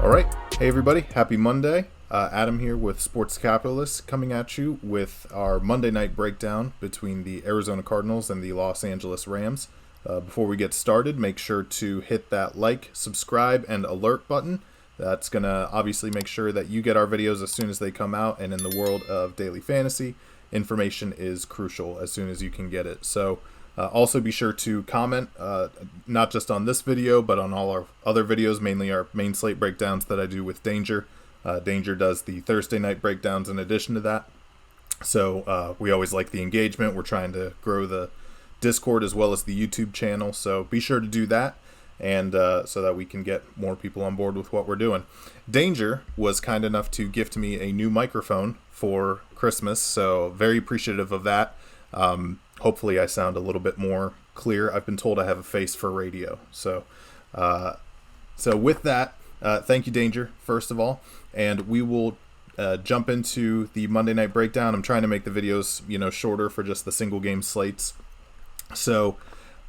All right. Hey, everybody. Happy Monday. Adam here with Sports Capitalist coming at you with our Monday night breakdown between the Arizona Cardinals and the Los Angeles Rams. Before we get started, make sure to hit that like, subscribe, and alert button. That's going to obviously make sure that you get our videos as soon as they come out. And in the world of daily fantasy, information is crucial as soon as you can get it. So also be sure to comment, not just on this video, but on all our other videos, mainly our main slate breakdowns that I do with Danger. Danger does the Thursday night breakdowns in addition to that. So we always like the engagement. We're trying to grow the Discord as well as the YouTube channel. So be sure to do that, and so that we can get more people on board with what we're doing. Danger was kind enough to gift me a new microphone for Christmas, so very appreciative of that. Hopefully I sound a little bit more clear. I've been told I have a face for radio. So with that, thank you, Danger, first of all. And we will jump into the Monday night breakdown. I'm trying to make the videos, shorter for just the single game slates. So,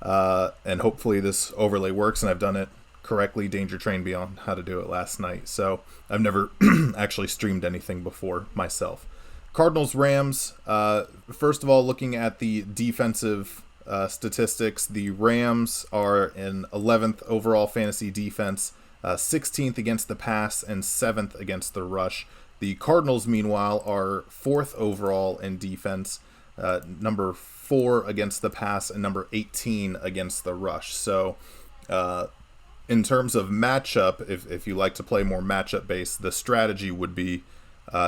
and hopefully this overlay works and I've done it correctly. Danger trained me on how to do it last night. So I've never actually streamed anything before myself. Cardinals, Rams, first of all, looking at the defensive statistics, the Rams are in 11th overall fantasy defense, 16th against the pass, and 7th against the rush. The Cardinals, meanwhile, are 4th overall in defense, number 4 against the pass, and number 18 against the rush. So in terms of matchup, if you like to play more matchup-based, the strategy would be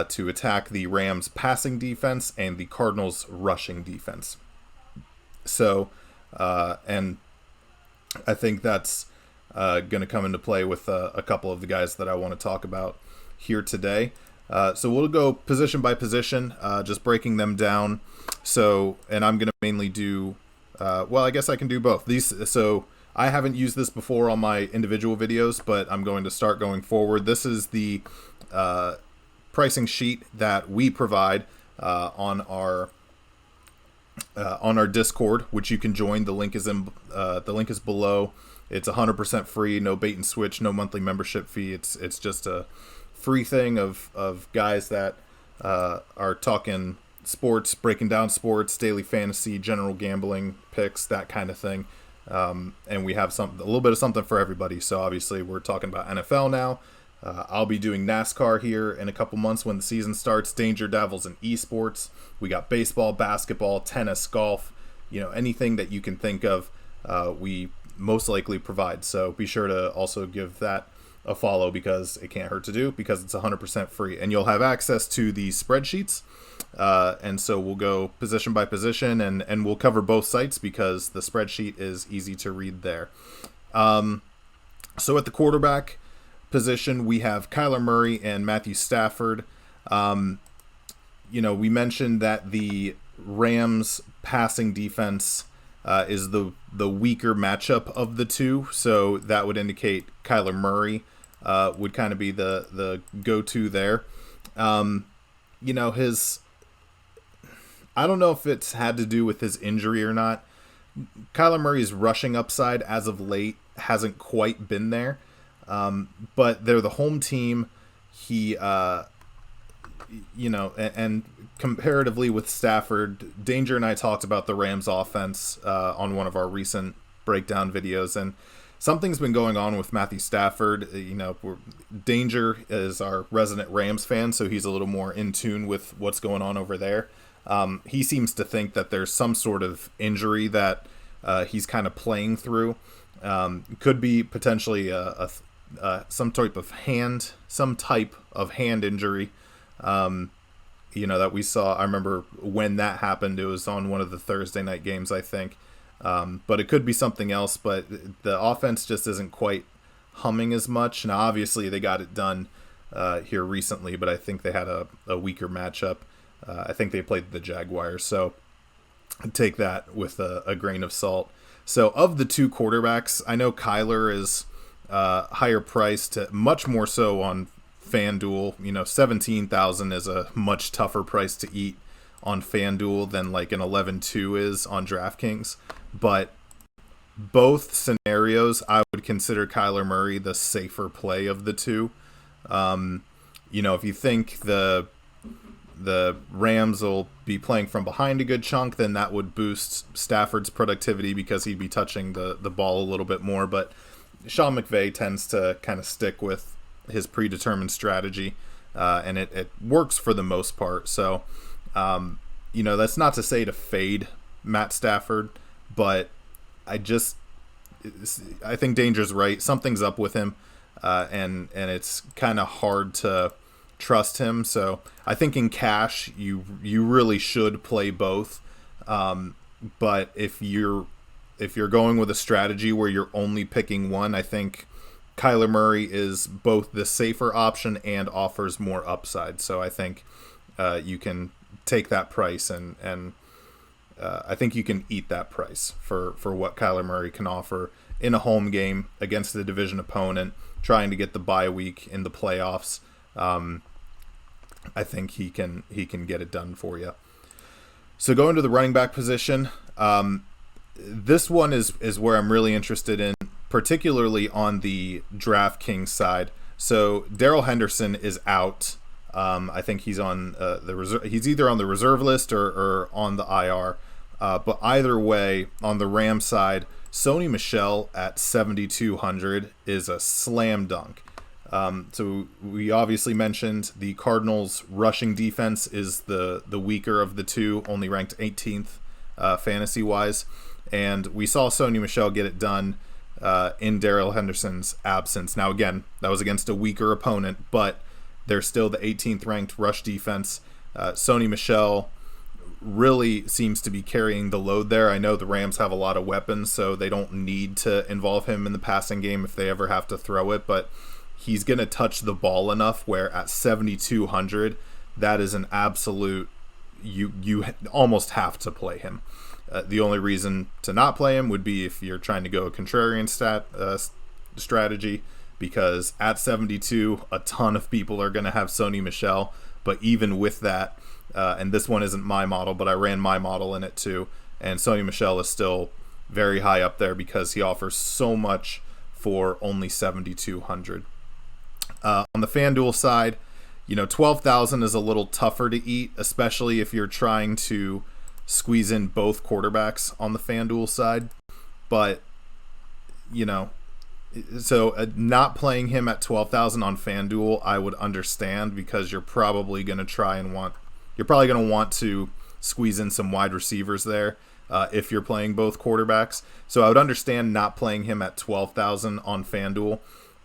to attack the Rams' passing defense and the Cardinals' rushing defense. So, and I think that's going to come into play with a couple of the guys that I want to talk about here today. So we'll go position by position, just breaking them down. So, and I'm going to mainly do, I guess I can do both. So I haven't used this before on my individual videos, but I'm going to start going forward. This is the pricing sheet that we provide on our Discord, which you can join. The link is below. It's 100% free, no bait and switch, no monthly membership fee. It's just a free thing of guys that are talking sports, breaking down sports, daily fantasy, general gambling picks, that kind of thing. And we have a little bit of something for everybody. So obviously we're talking about NFL now. I'll be doing NASCAR here in a couple months when the season starts. Danger dabbles in esports. We got baseball, basketball, tennis, golf, anything that you can think of, we most likely provide. So be sure to also give that a follow because it can't hurt to do, because it's 100% free. And you'll have access to these spreadsheets. And so we'll go position by position and we'll cover both sites because the spreadsheet is easy to read there. So at the quarterback position, we have Kyler Murray and Matthew Stafford. We mentioned that the Rams passing defense is the weaker matchup of the two, so that would indicate Kyler Murray would kind of be the go-to there. I don't know if it's had to do with his injury or not. Kyler Murray's rushing upside as of late hasn't quite been there. But they're the home team. He, and comparatively with Stafford, Danger and I talked about the Rams offense on one of our recent breakdown videos, and something's been going on with Matthew Stafford. Danger is our resident Rams fan, so he's a little more in tune with what's going on over there. He seems to think that there's some sort of injury that he's kind of playing through. Could be potentially some type of hand injury, that we saw. I remember when that happened, it was on one of the Thursday night games, I think. But it could be something else, but the offense just isn't quite humming as much. Now, obviously they got it done here recently, but I think they had a weaker matchup. I think they played the Jaguars, so take that with a grain of salt. So of the two quarterbacks, I know Kyler is higher priced, much more so on FanDuel. $17,000 is a much tougher price to eat on FanDuel than like an 11.2 is on DraftKings. But both scenarios, I would consider Kyler Murray the safer play of the two. If you think the Rams will be playing from behind a good chunk, then that would boost Stafford's productivity because he'd be touching the ball a little bit more. But Sean McVay tends to kind of stick with his predetermined strategy, and it works for the most part. So, that's not to say to fade Matt Stafford, but I think Danger's right. Something's up with him, and it's kind of hard to trust him. So I think in cash you really should play both. But if you're going with a strategy where you're only picking one, I think Kyler Murray is both the safer option and offers more upside. So I think you can take that price and I think you can eat that price for what Kyler Murray can offer in a home game against the division opponent, trying to get the bye week in the playoffs. I think he can get it done for you. So going to the running back position, this one is where I'm really interested in, particularly on the DraftKings side. So Darrell Henderson is out. I think he's on the reserve. He's either on the reserve list or on the IR. But either way, on the Rams side, Sony Michel at 7,200 is a slam dunk. So we obviously mentioned the Cardinals' rushing defense is the weaker of the two, only ranked 18th fantasy-wise. And we saw Sony Michel get it done in Darrell Henderson's absence. Now, again, that was against a weaker opponent, but they're still the 18th ranked rush defense. Sony Michel really seems to be carrying the load there. I know the Rams have a lot of weapons, so they don't need to involve him in the passing game if they ever have to throw it, but he's going to touch the ball enough where at 7,200, that is an absolute, you almost have to play him. The only reason to not play him would be if you're trying to go a contrarian strategy, because at 72, a ton of people are going to have Sony Michel. But even with that, and this one isn't my model, but I ran my model in it too, and Sony Michel is still very high up there because he offers so much for only 7,200. On the FanDuel side, 12,000 is a little tougher to eat, especially if you're trying to squeeze in both quarterbacks on the FanDuel side. But, so not playing him at 12,000 on FanDuel, I would understand, because you're probably going to want to squeeze in some wide receivers there if you're playing both quarterbacks. So I would understand not playing him at 12,000 on FanDuel,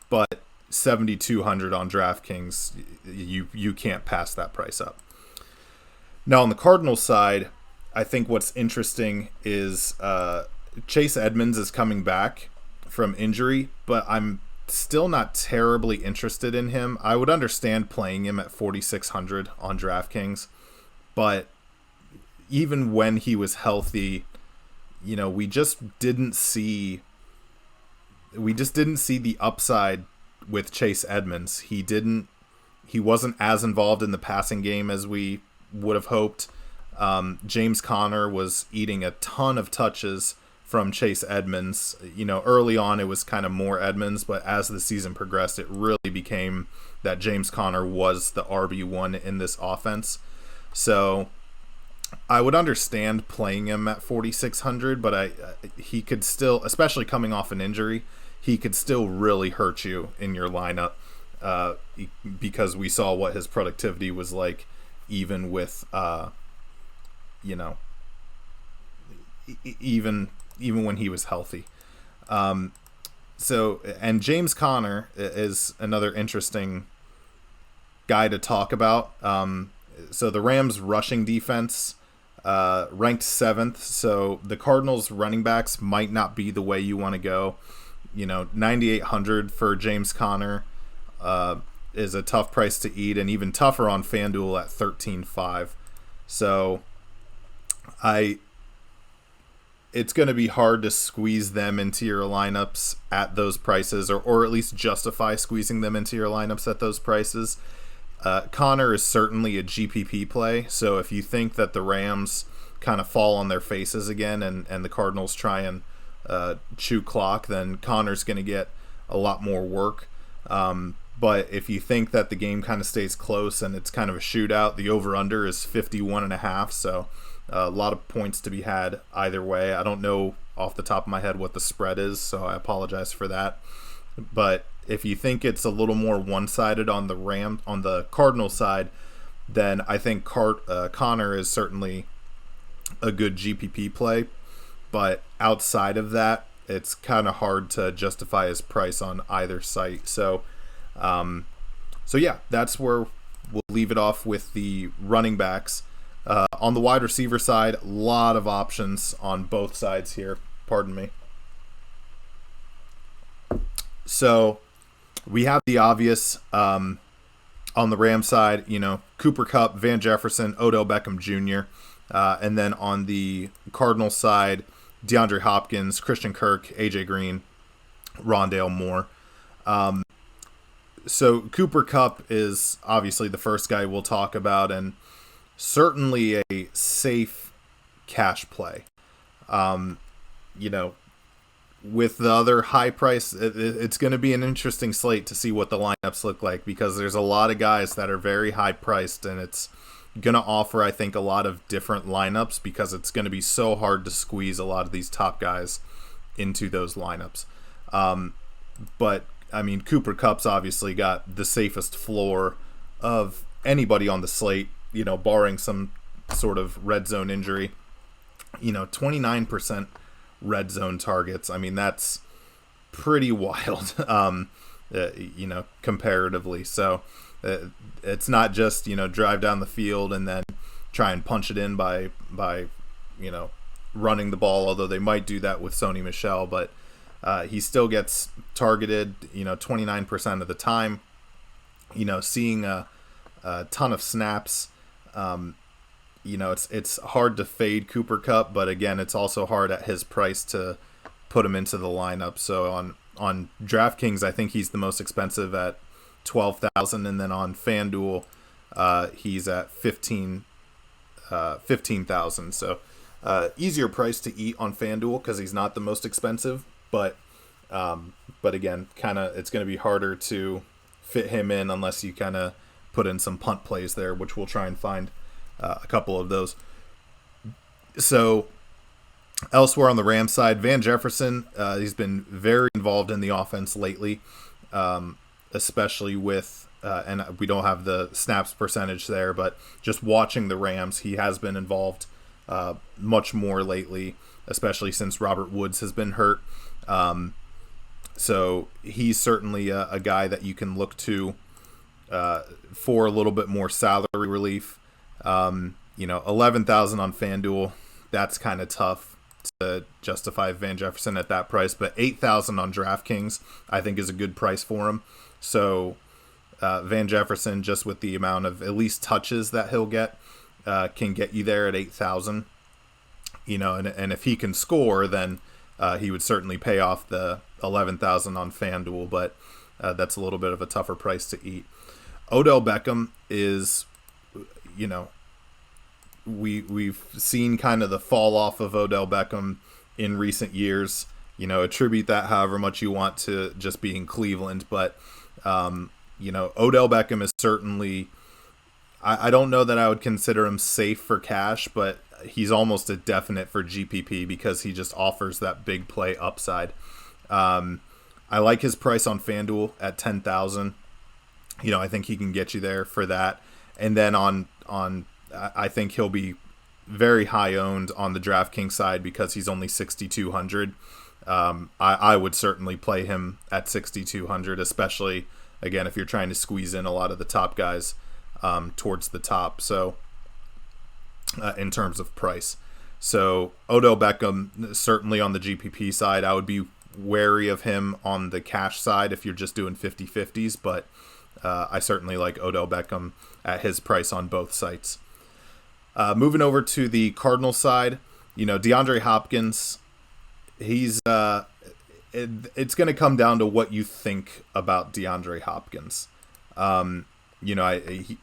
but 7,200 on DraftKings, you can't pass that price up. Now on the Cardinals side, I think what's interesting is Chase Edmonds is coming back from injury, but I'm still not terribly interested in him. I would understand playing him at 4,600 on DraftKings, but even when he was healthy, we just didn't see the upside with Chase Edmonds. He wasn't as involved in the passing game as we would have hoped. James Conner was eating a ton of touches from Chase Edmonds. Early on it was kind of more Edmonds, but as the season progressed, it really became that James Conner was the RB1 in this offense. So I would understand playing him at 4,600, but he could still, especially coming off an injury, he could still really hurt you in your lineup because we saw what his productivity was like even with, even when he was healthy. And James Conner is another interesting guy to talk about. So the Rams rushing defense ranked 7th. So the Cardinals running backs might not be the way you want to go. 9,800 for James Conner is a tough price to eat, and even tougher on FanDuel at 13,500. So it's going to be hard to squeeze them into your lineups at those prices, or at least justify squeezing them into your lineups at those prices. Connor is certainly a GPP play, so if you think that the Rams kind of fall on their faces again and the Cardinals try and chew clock, then Connor's going to get a lot more work. But if you think that the game kind of stays close and it's kind of a shootout, the over-under is 51.5. So a lot of points to be had either way. I don't know off the top of my head what the spread is, so I apologize for that. But if you think it's a little more one-sided on the Cardinals side, then I think Connor is certainly a good GPP play. But outside of that, it's kind of hard to justify his price on either site. So yeah, that's where we'll leave it off with the running backs. On the wide receiver side, a lot of options on both sides here. Pardon me. So we have the obvious on the Rams side, Cooper Kupp, Van Jefferson, Odell Beckham Jr., and then on the Cardinals side, DeAndre Hopkins, Christian Kirk, AJ Green, Rondale Moore. So Cooper Kupp is obviously the first guy we'll talk about, and certainly a safe cash play. With the other high price, it's going to be an interesting slate to see what the lineups look like, because there's a lot of guys that are very high priced, and it's going to offer, I think, a lot of different lineups because it's going to be so hard to squeeze a lot of these top guys into those lineups. But I mean, Cooper Kupp's obviously got the safest floor of anybody on the slate, barring some sort of red zone injury. 29% red zone targets. I mean, that's pretty wild, comparatively. So it's not just, drive down the field and then try and punch it in by running the ball, although they might do that with Sony Michel, but he still gets targeted, 29% of the time, seeing a ton of snaps. It's hard to fade Cooper Kupp, but again, it's also hard at his price to put him into the lineup. So on DraftKings, I think he's the most expensive at $12,000, and then on FanDuel, he's at $15,000. So easier price to eat on FanDuel because he's not the most expensive, but again, it's going to be harder to fit him in unless you kind of put in some punt plays there, which we'll try and find a couple of those. So elsewhere on the Rams side, Van Jefferson, he's been very involved in the offense lately, especially with, and we don't have the snaps percentage there, but just watching the Rams, he has been involved much more lately, especially since Robert Woods has been hurt. So he's certainly a guy that you can look to for a little bit more salary relief. 11,000 on FanDuel, that's kind of tough to justify Van Jefferson at that price, but 8,000 on DraftKings I think is a good price for him. So Van Jefferson, just with the amount of at least touches that he'll get, can get you there at 8,000. And if he can score, then he would certainly pay off the 11,000 on FanDuel, but that's a little bit of a tougher price to eat. Odell Beckham is, we've seen kind of the fall off of Odell Beckham in recent years. Attribute that however much you want to just being Cleveland, but Odell Beckham is certainly, I don't know that I would consider him safe for cash, but he's almost a definite for GPP because he just offers that big play upside. I like his price on FanDuel at 10,000. I think he can get you there for that. And then I think he'll be very high owned on the DraftKings side because he's only 6,200. I would certainly play him at 6,200, especially, again, if you're trying to squeeze in a lot of the top guys towards the top. So in terms of price. So Odell Beckham, certainly on the GPP side, I would be wary of him on the cash side if you're just doing 50-50s, but I certainly like Odell Beckham at his price on both sites. Moving over to the Cardinals side, DeAndre Hopkins, he's it's going to come down to what you think about DeAndre Hopkins.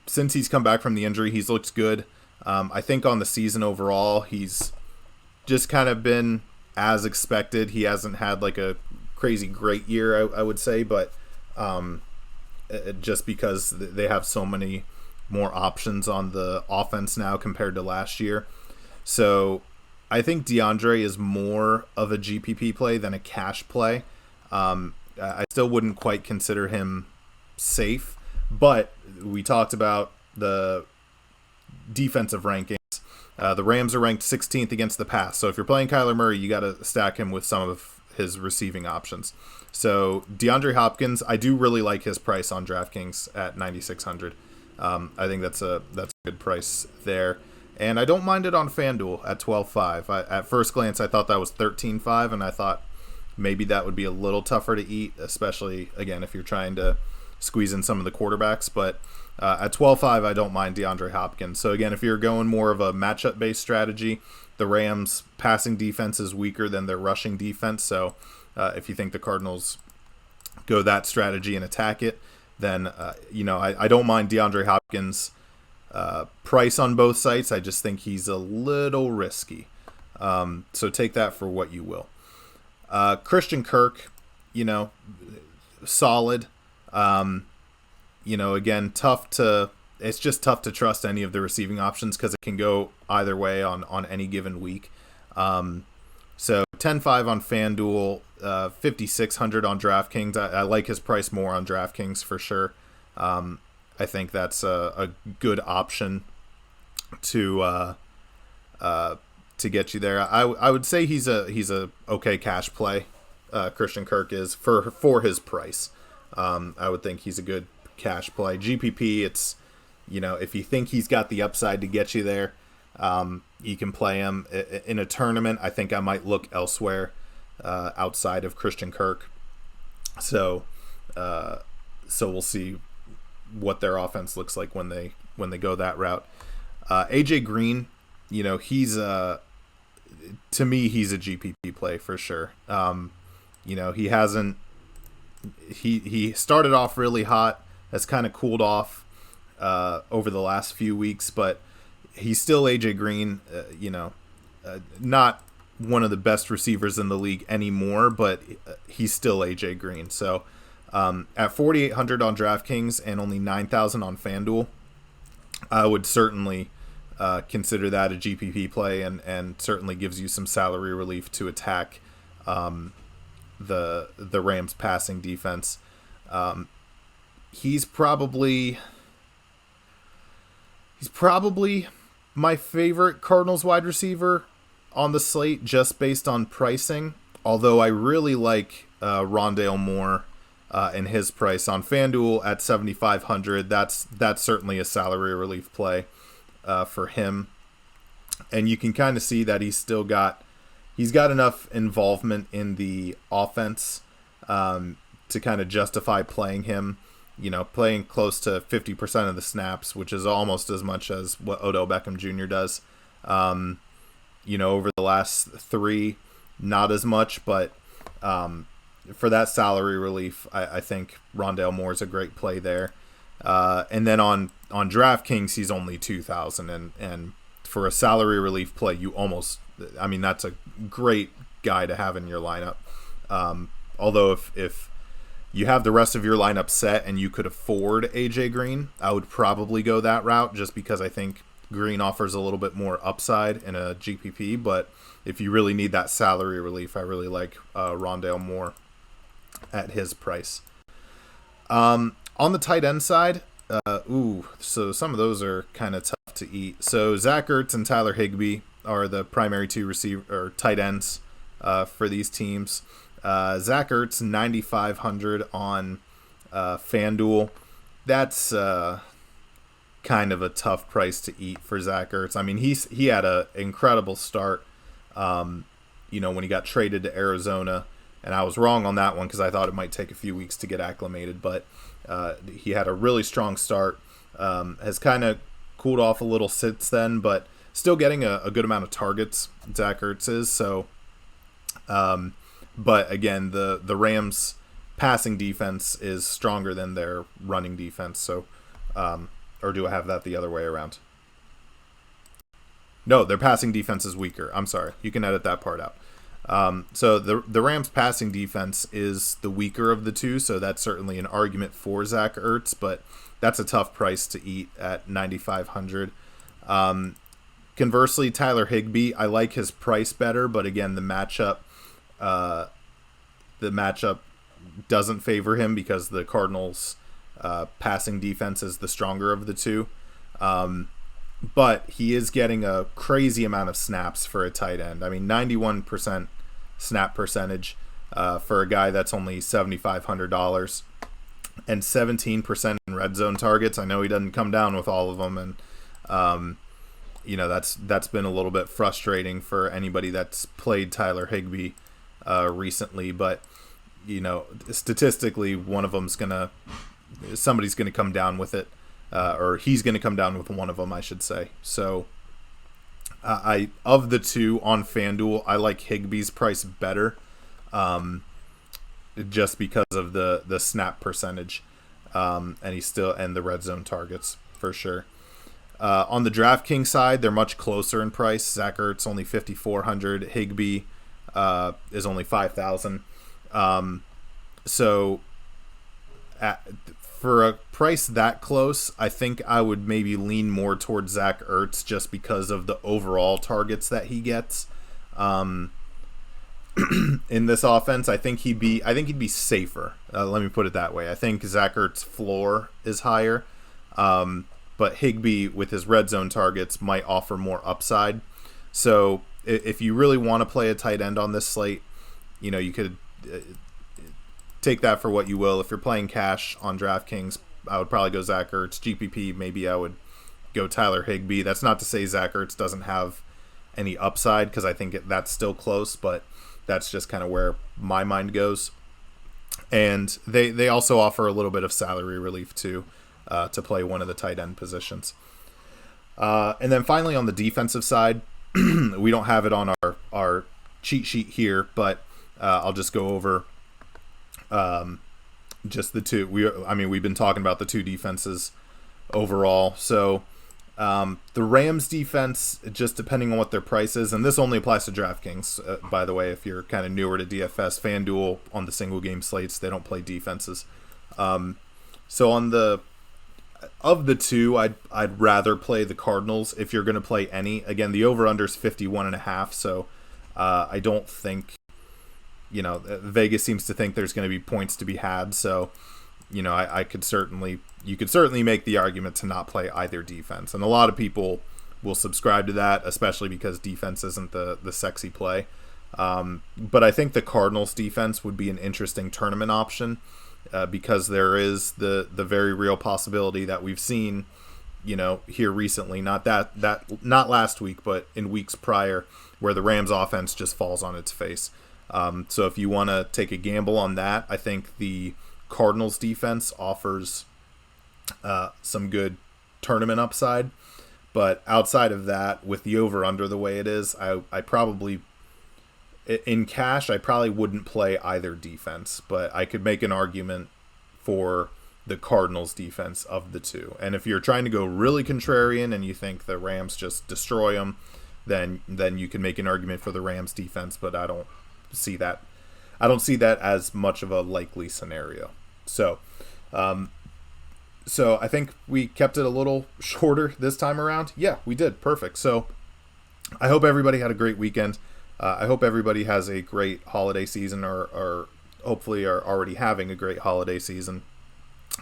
Since he's come back from the injury, he's looked good. I think on the season overall, he's just kind of been as expected. He hasn't had like a crazy great year, I would say, but just because they have so many more options on the offense now compared to last year. So I think DeAndre is more of a GPP play than a cash play. I still wouldn't quite consider him safe, but we talked about the defensive rankings. The Rams are ranked 16th against the pass. So if you're playing Kyler Murray, you got to stack him with some of his receiving options. So DeAndre Hopkins, I do really like his price on DraftKings at 9,600. I think that's a good price there. And I don't mind it on FanDuel at 12.5. At first glance, I thought that was 13.5, and I thought maybe that would be a little tougher to eat, especially, again, if you're trying to squeeze in some of the quarterbacks. But at 12.5, I don't mind DeAndre Hopkins. So, again, if you're going more of a matchup-based strategy, the Rams' passing defense is weaker than their rushing defense. So if you think the Cardinals go that strategy and attack it, then, I don't mind DeAndre Hopkins' price on both sites. I just think he's a little risky. So take that for what you will. Christian Kirk, solid. Again, it's just tough to trust any of the receiving options because it can go either way on any given week. So 10.5 on FanDuel, 5,600 on DraftKings. I like his price more on DraftKings for sure. I think that's a good option to get you there. I would say he's a okay cash play. Christian Kirk is for his price. I would think he's a good cash play. GPP, it's if you think he's got the upside to get you there, you can play him in a tournament. I think I might look elsewhere outside of Christian Kirk. So we'll see what their offense looks like when they go that route. AJ Green, he's to me he's a GPP play for sure. He hasn't. He started off really hot, has kind of cooled off over the last few weeks, but he's still AJ Green. Not one of the best receivers in the league anymore, but he's still AJ Green. So at 4,800 on DraftKings and only 9,000 on FanDuel, I would certainly consider that a GPP play, and certainly gives you some salary relief to attack the Rams passing defense. He's probably my favorite Cardinals wide receiver on the slate just based on pricing, although I really like Rondale Moore and his price on FanDuel at 7,500. That's certainly a salary relief play for him, and you can kind of see that he's got enough involvement in the offense to kind of justify playing him. Playing close to 50% of the snaps, which is almost as much as what Odell Beckham Jr. does. Over the last three, not as much, but for that salary relief, I think Rondale Moore is a great play there. And then on DraftKings, he's only 2,000, and for a salary relief play, that's a great guy to have in your lineup. Although if you have the rest of your lineup set and you could afford AJ Green, I would probably go that route just because I think Green offers a little bit more upside in a GPP. But if you really need that salary relief, I really like Rondale Moore at his price. On the tight end side, so some of those are kind of tough to eat. So Zach Ertz and Tyler Higbee are the primary two tight ends for these teams. Zach Ertz 9,500 on FanDuel. That's kind of a tough price to eat for Zach Ertz. I mean, he had an incredible start. When he got traded to Arizona, and I was wrong on that one because I thought it might take a few weeks to get acclimated. But he had a really strong start. Has kind of cooled off a little since then, but still getting a good amount of targets. Zach Ertz is so. But again, the Rams' passing defense is stronger than their running defense. So, or do I have that the other way around? No, their passing defense is weaker. I'm sorry. You can edit that part out. So the Rams passing defense is the weaker of the two, so that's certainly an argument for Zach Ertz, but that's a tough price to eat at 9,500. Conversely, Tyler Higbee, I like his price better, but again, the matchup doesn't favor him because the Cardinals' passing defense is the stronger of the two. But he is getting a crazy amount of snaps for a tight end. I mean, 91% snap percentage for a guy that's only $7,500, and 17% in red zone targets. I know he doesn't come down with all of them, and that's been a little bit frustrating for anybody that's played Tyler Higbee recently. But statistically, somebody's gonna come down with it. Or he's going to come down with one of them, I should say. So, of the two on FanDuel, I like Higbee's price better, just because of the snap percentage, and the red zone targets for sure. On the DraftKings side, they're much closer in price. Zach Ertz only 5,400. Higbee is only 5,000. For a price that close, I think I would maybe lean more towards Zach Ertz just because of the overall targets that he gets in this offense. I think he'd be safer. Let me put it that way. I think Zach Ertz's floor is higher, but Higbee with his red zone targets might offer more upside. So if you really want to play a tight end on this slate, you could. Take that for what you will. If you're playing cash on DraftKings, I would probably go Zach Ertz. GPP, maybe I would go Tyler Higbee. That's not to say Zach Ertz doesn't have any upside, because I think that's still close, but that's just kind of where my mind goes. And they also offer a little bit of salary relief too, to play one of the tight end positions. And then finally on the defensive side, we don't have it on our cheat sheet here, but I'll just go over just the two. We've been talking about the two defenses overall. So the Rams defense, just depending on what their price is, and this only applies to DraftKings, by the way, if you're kind of newer to DFS. FanDuel on the single game slates, they don't play defenses. So of the two, I'd rather play the Cardinals if you're going to play any. Again, the over/under is 51.5, so I don't think. Vegas seems to think there's going to be points to be had, so you could certainly make the argument to not play either defense, and a lot of people will subscribe to that, especially because defense isn't the sexy play. But I think the Cardinals defense would be an interesting tournament option, because there is the very real possibility that we've seen, here recently, not last week, but in weeks prior, where the Rams offense just falls on its face. So if you want to take a gamble on that, I think the Cardinals defense offers some good tournament upside. But outside of that, with the over-under the way it is, I probably, in cash, I probably wouldn't play either defense. But I could make an argument for the Cardinals defense of the two. And if you're trying to go really contrarian and you think the Rams just destroy them, then you can make an argument for the Rams defense, but I don't see that as much of a likely scenario. So I think we kept it a little shorter this time around. Yeah, we did. Perfect. So I hope everybody had a great weekend. I hope everybody has a great holiday season, or hopefully are already having a great holiday season.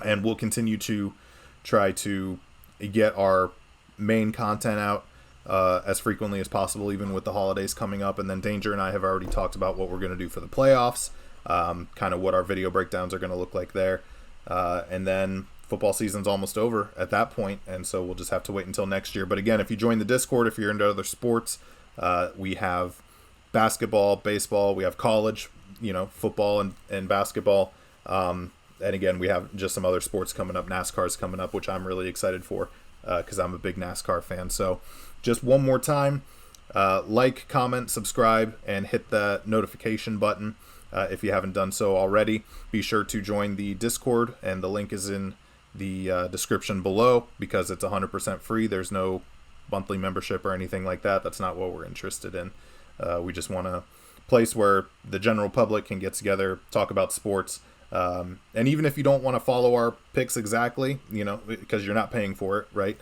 And we'll continue to try to get our main content out as frequently as possible, even with the holidays coming up. And then Danger and I have already talked about what we're going to do for the playoffs, kind of what our video breakdowns are going to look like there. And then football season's almost over at that point, and so we'll just have to wait until next year. But again, if you join the Discord, if you're into other sports, we have basketball, baseball, we have college, football and basketball. And again, we have just some other sports coming up. NASCAR's coming up, which I'm really excited for, because I'm a big NASCAR fan. So just one more time, like, comment, subscribe, and hit the notification button if you haven't done so already. Be sure to join the Discord, and the link is in the description below, because it's 100% free. There's no monthly membership or anything like that. That's not what we're interested in. We just want to place where the general public can get together, talk about sports. And even if you don't want to follow our picks exactly, because you're not paying for it, right?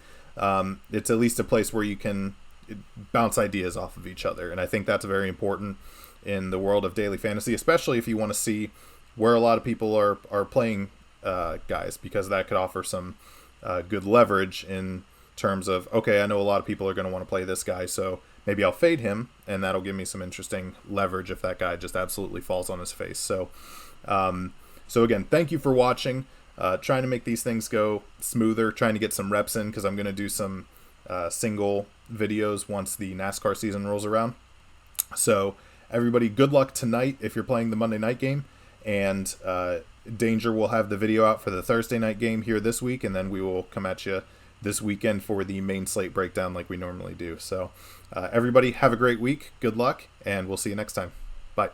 It's at least a place where you can bounce ideas off of each other. And I think that's very important in the world of daily fantasy, especially if you want to see where a lot of people are playing guys, because that could offer some good leverage in terms of, okay, I know a lot of people are going to want to play this guy, so maybe I'll fade him, and that'll give me some interesting leverage if that guy just absolutely falls on his face. So again, thank you for watching. Trying to make these things go smoother, trying to get some reps in, because I'm going to do some single videos once the NASCAR season rolls around. So everybody, good luck tonight if you're playing the Monday night game, and Danger will have the video out for the Thursday night game here this week, and then we will come at you this weekend for the main slate breakdown like we normally do. So everybody, have a great week, good luck, and we'll see you next time. Bye.